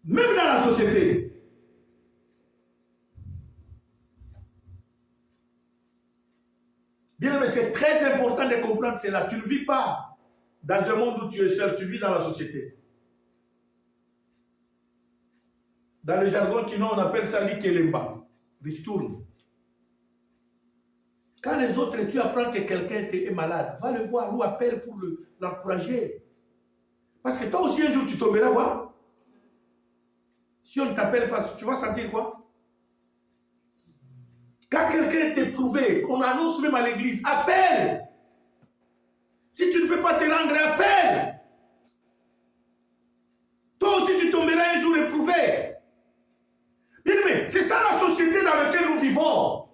Même dans la société. Bien aimé, c'est très important de comprendre cela. Tu ne vis pas dans un monde où tu es seul, tu vis dans la société. Dans le jargon kino, on appelle ça l'ikelemba, ristourne. Quand les autres, tu apprends que quelqu'un est malade, va le voir ou appelle pour l'encourager. Parce que toi aussi un jour tu tomberas quoi? Si on ne t'appelle pas, tu vas sentir quoi? Quand quelqu'un est éprouvé, on annonce même à l'église, appelle. Si tu ne peux pas te rendre, appelle. Toi aussi tu tomberas un jour éprouvé. Bien aimé, c'est ça la société dans laquelle nous vivons.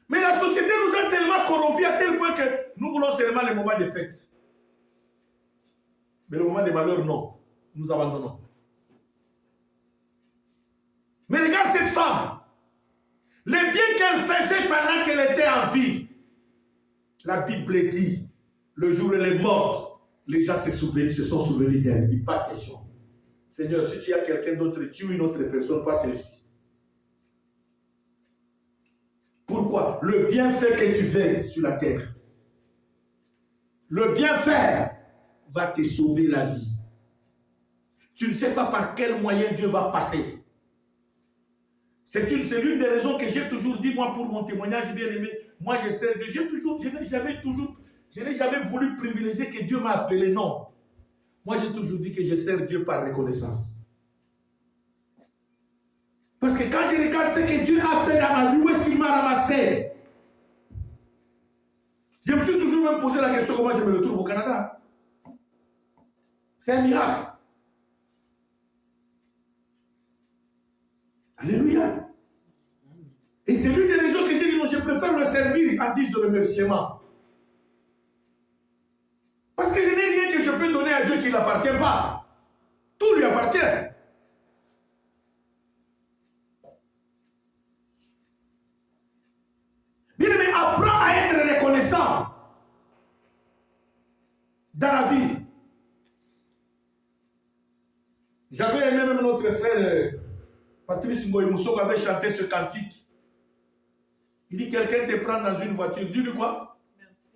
Mais la société nous a tellement corrompus à tel point que nous voulons seulement les moments de fête. Mais le moment de malheur, non. Nous abandonnons. Mais regarde cette femme. Le bien qu'elle faisait pendant qu'elle était en vie. La Bible dit, le jour où elle est morte, les gens se sont souvenus d'elle. Il dit pas question. Seigneur, si tu as quelqu'un d'autre, tue une autre personne, pas celle-ci. Pourquoi? Le bienfait que tu fais sur la terre. Le bienfait va te sauver la vie. Tu ne sais pas par quel moyen Dieu va passer. C'est l'une des raisons que j'ai toujours dit, moi, pour mon témoignage bien aimé. Moi, je sers Dieu. Je n'ai jamais voulu privilégier que Dieu m'a appelé. Non. Moi, j'ai toujours dit que je sers Dieu par reconnaissance. Parce que quand je regarde ce que Dieu a fait dans ma vie, où est-ce qu'il m'a ramassé? Je me suis toujours même posé la question comment je me retrouve au Canada. C'est un miracle. Alléluia. Et c'est l'une des raisons que j'ai dit, non, je préfère le servir en guise de remerciement. Parce que je n'ai rien que je peux donner à Dieu qui ne l'appartient pas. Tout lui appartient. Bien aimé, apprends à être reconnaissant dans la vie. J'avais aimé même notre frère Patrice Ngoïmousso qui avait chanté ce cantique. Il dit, quelqu'un te prend dans une voiture, dis-lui quoi? Merci.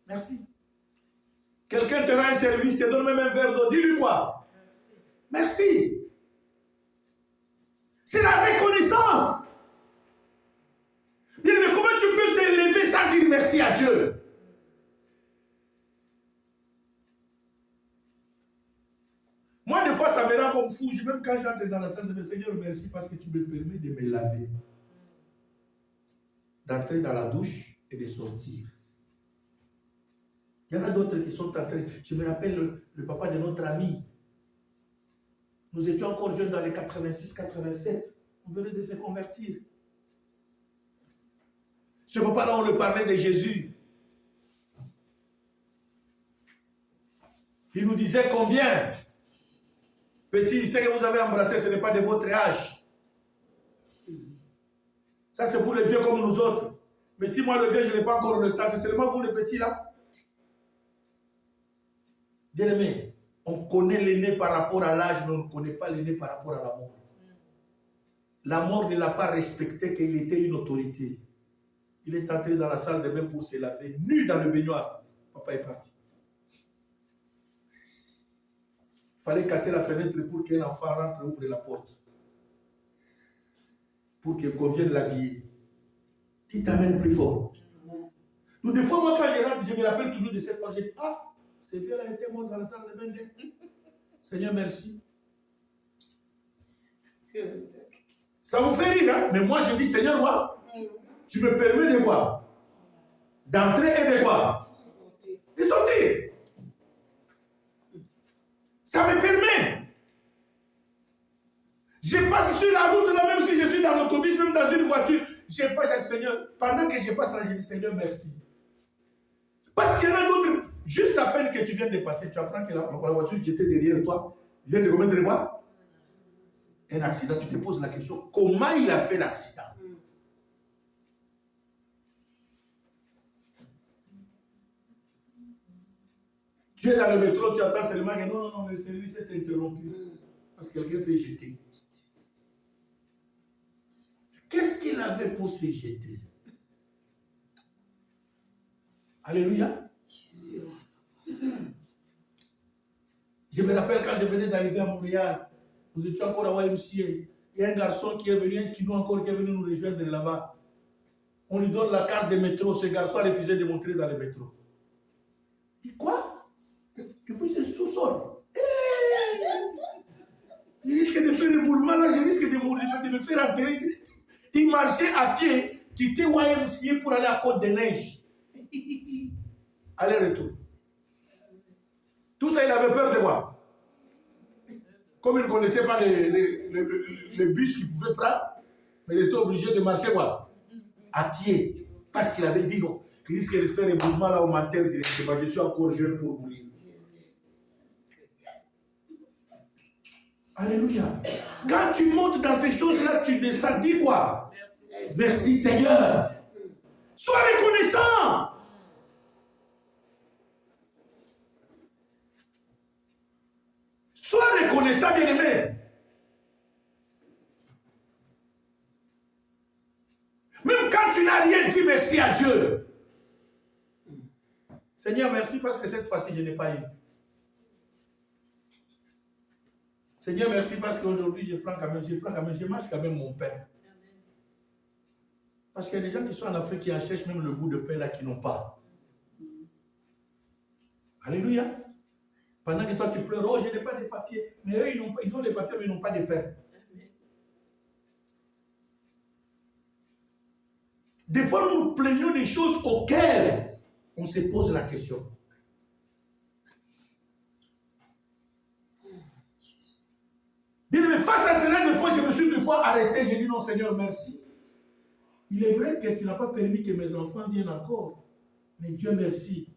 Merci. Quelqu'un te rend un service, te donne même un verre d'eau, dis-lui quoi? Merci. Merci. C'est la reconnaissance. Bien, mais comment tu peux t'élever sans dire merci à Dieu? Moi, des fois, ça me rend comme fou. Même quand j'entre dans la salle de mes Seigneur, merci parce que tu me permets de me laver. D'entrer dans la douche et de sortir. Il y en a d'autres qui sont entrés. Je me rappelle le papa de notre ami. Nous étions encore jeunes dans les 86-87. On venait de se convertir. Ce papa-là, on le parlait de Jésus. Il nous disait combien? Petit, ce que vous avez embrassé, ce n'est pas de votre âge. Ça, c'est pour les vieux comme nous autres. Mais si moi, le vieux, je n'ai pas encore le temps, c'est seulement vous, les petits, là. Bien aimé, on connaît l'aîné par rapport à l'âge, mais on ne connaît pas l'aîné par rapport à la mort. La mort ne l'a pas respecté qu'il était une autorité. Il est entré dans la salle de bain pour se laver, nu dans le baignoire. Papa est parti. Il fallait casser la fenêtre pour qu'un enfant rentre et ouvre la porte. Pour qu'on vienne l'habiller. Tu t'amènes plus fort. Donc des fois, moi, quand je rentre, je me rappelle toujours de cette page. Je dis, ah, ce vieux-là était mort dans la salle de bain. Seigneur, merci. Ça vous fait rire, hein? Mais moi, je dis, Seigneur, moi, tu me permets de quoi? D'entrer et de quoi? De sortir. Ça me permet. Je passe sur la route, là, même si je suis dans l'autobus, même dans une voiture, je passe, Seigneur, pendant que je passe là, je dis, Seigneur, merci. Parce qu'il y en a d'autres, juste à peine que tu viens de passer, tu apprends que la voiture qui était derrière toi vient de commettre quoi? Un accident. Tu te poses la question, comment il a fait l'accident? Tu es dans le métro, tu attends seulement que non, le service est interrompu. Parce que quelqu'un s'est jeté. Qu'est-ce qu'il avait pour se jeter? Alléluia. Je me rappelle quand je venais d'arriver à Montréal, nous étions encore à YMCA. Il y a un garçon qui est venu, un Kino encore qui est venu nous rejoindre là-bas. On lui donne la carte de métro. Ce garçon a refusé de montrer dans le métro. Il dit quoi? Et puis c'est sous-sol. Il risque de faire éboulement là, je risque de mourir, de me faire enterrer. Il marchait à pied, quitter YMCA pour aller à Côte-des-Neiges. Aller-retour. Tout ça, il avait peur de quoi? Comme il ne connaissait pas les bus qu'il pouvait prendre, mais il était obligé de marcher quoi? À pied. Parce qu'il avait dit non. Il risque de faire éboulement là au matin directement. Je suis encore jeune pour mourir. Alléluia. Quand tu montes dans ces choses-là, tu descends, dis quoi? Merci Seigneur. Sois reconnaissant. Sois reconnaissant, bien-aimé. Même quand tu n'as rien dit, merci à Dieu. Seigneur, merci parce que cette fois-ci, je n'ai pas eu. Seigneur, merci parce qu'aujourd'hui, je marche quand même mon pain. Parce qu'il y a des gens qui sont en Afrique qui en cherchent même le goût de pain là qui n'ont pas. Alléluia. Pendant que toi tu pleures, oh je n'ai pas de papiers. Mais eux, ils ont des papiers, mais ils n'ont pas de pain. Des fois, nous nous plaignons des choses auxquelles on se pose la question. Bien, mais face à cela, des fois, je me suis des fois arrêté. J'ai dit non, Seigneur, merci. Il est vrai que tu n'as pas permis que mes enfants viennent encore. Mais Dieu merci,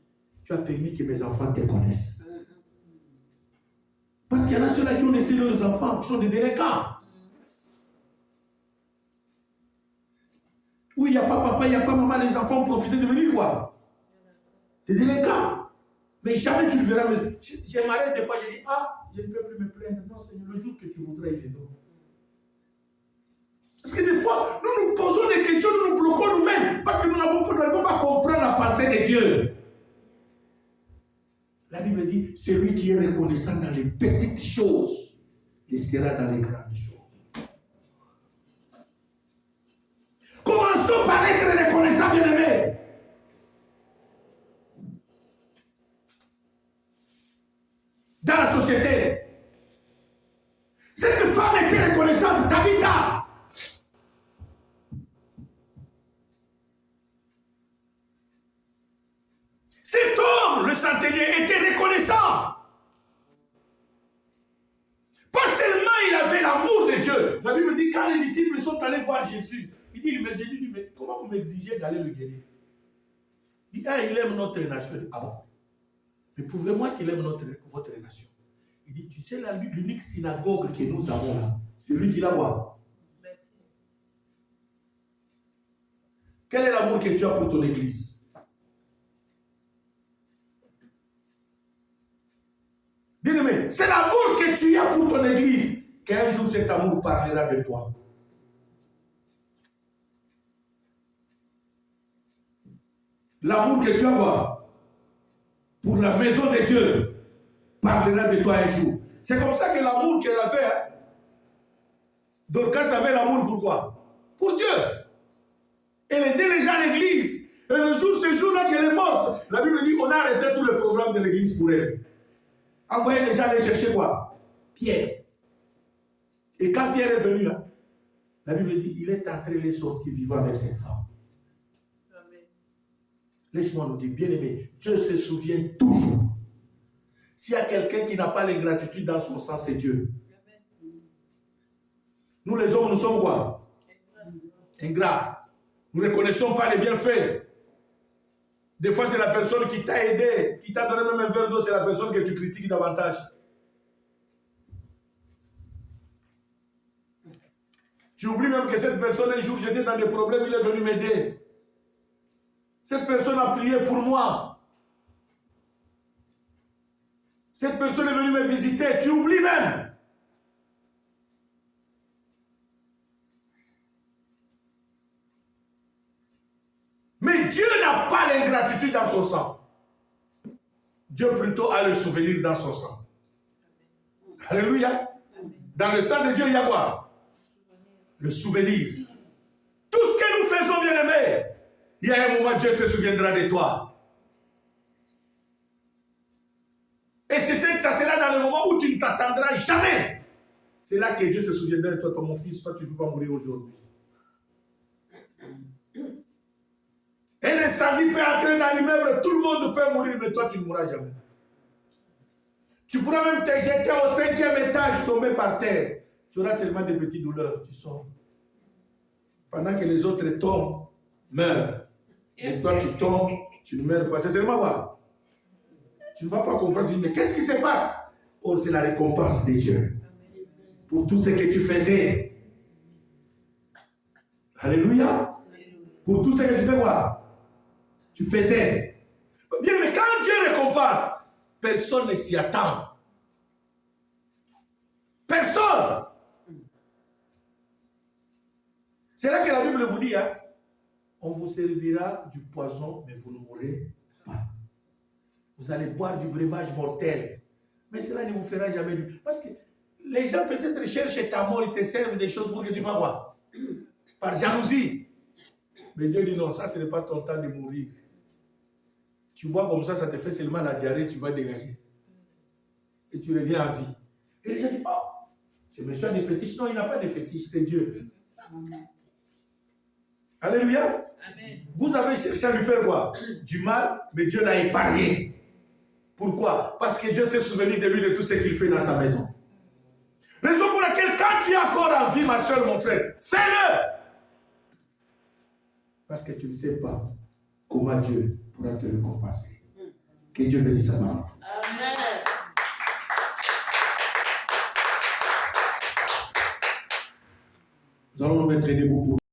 tu as permis que mes enfants te connaissent. Parce qu'il y en a ceux-là qui ont laissé leurs enfants, qui sont des délinquants. Où il n'y a pas papa, il n'y a pas maman, les enfants ont profité de venir quoi? Des délinquants. Mais jamais tu le verras. Je m'arrête des fois, je dis, je ne peux plus me plaindre. Non, Seigneur, le jour que tu voudrais, il viendra. Parce que des fois, nous nous posons des questions, nous nous bloquons nous-mêmes. Parce que nous n'avons pas comprendre la pensée de Dieu. La Bible dit, celui qui est reconnaissant dans les petites choses, il sera dans les grandes choses. Commençons par être reconnaissants, bien-aimés. Dans la société, cette femme était reconnaissante, Tabitha. Cet homme, le centenier, était reconnaissant. Pas seulement il avait l'amour de Dieu. La Bible dit quand les disciples sont allés voir Jésus, Jésus dit, mais comment vous m'exigez d'aller le guérir? Il dit, il aime notre nation. Il dit, ah bon? Mais prouvez-moi qu'il aime votre nation. Il dit, tu sais, l'unique synagogue que nous avons là, c'est lui qui la voit. Quel est l'amour que tu as pour ton église? Bien-aimé, c'est l'amour que tu as pour ton église qu'un jour cet amour parlera de toi. L'amour que tu as quoi? Pour la maison de Dieu parlera de toi un jour. C'est comme ça que l'amour qu'elle avait, hein? Dorcas avait l'amour pour quoi? Pour Dieu. Elle aidait les gens à l'église. Et le jour, ce jour-là qu'elle est morte, la Bible dit on a arrêté tout le programme de l'église pour elle. Envoyez les gens aller chercher quoi? Pierre. Et quand Pierre est venu, hein, la Bible dit il est entré, il est sorti vivant avec cette femme. Laisse-moi nous dire, bien-aimé, Dieu se souvient toujours. S'il y a quelqu'un qui n'a pas l'ingratitude dans son sang, c'est Dieu. Nous les hommes, nous sommes quoi? Ingrats. Nous ne reconnaissons pas les bienfaits. Des fois, c'est la personne qui t'a aidé, qui t'a donné même un verre d'eau, c'est la personne que tu critiques davantage. Tu oublies même que cette personne, un jour, j'étais dans des problèmes, il est venu m'aider. Cette personne a prié pour moi. Cette personne est venue me visiter, tu oublies même. Mais Dieu n'a pas l'ingratitude dans son sang. Dieu plutôt a le souvenir dans son sang. Alléluia. Dans le sang de Dieu, il y a quoi? Le souvenir. Tout ce que nous faisons, bien-aimés, il y a un moment, Dieu se souviendra de toi. Et ça sera dans le moment où tu ne t'attendras jamais. C'est là que Dieu se souviendra de toi, comme mon fils, toi tu ne peux pas mourir aujourd'hui. Un incendie peut entrer dans l'immeuble, tout le monde peut mourir, mais toi tu ne mourras jamais. Tu pourras même te jeter au 5e étage, tomber par terre. Tu auras seulement des petites douleurs, tu sors. Pendant que les autres tombent, meurent. Et toi tu tombes, tu ne meurs pas. C'est seulement quoi? Tu ne vas pas comprendre, mais qu'est-ce qui se passe? Oh, c'est la récompense de Dieu. Pour tout ce que tu faisais. Alléluia. Pour tout ce que tu fais quoi? Tu faisais. Bien, mais quand Dieu récompense, personne ne s'y attend. Personne. C'est là que la Bible vous dit, hein, on vous servira du poison, mais vous ne mourrez pas. Vous allez boire du breuvage mortel. Mais cela ne vous fera jamais du... Parce que les gens peut-être cherchent ta mort, ils te servent des choses pour que tu vas voir. Par jalousie. Mais Dieu dit non, ça ce n'est pas ton temps de mourir. Tu bois comme ça, ça te fait seulement la diarrhée, tu vas dégager. Et tu reviens à vie. Et les gens disent, oh, c'est monsieur des fétiches. Non, il n'a pas de fétiches, c'est Dieu. Alléluia. Amen. Vous avez cherché à lui faire quoi? Du mal, mais Dieu l'a épargné. Pourquoi? Parce que Dieu s'est souvenu de lui, de tout ce qu'il fait dans sa maison. Raison pour laquelle, quand tu es encore en vie, ma soeur, mon frère, fais-le. Parce que tu ne sais pas comment Dieu pourra te récompenser. Que Dieu bénisse sa main. Amen. Nous allons nous mettre debout pour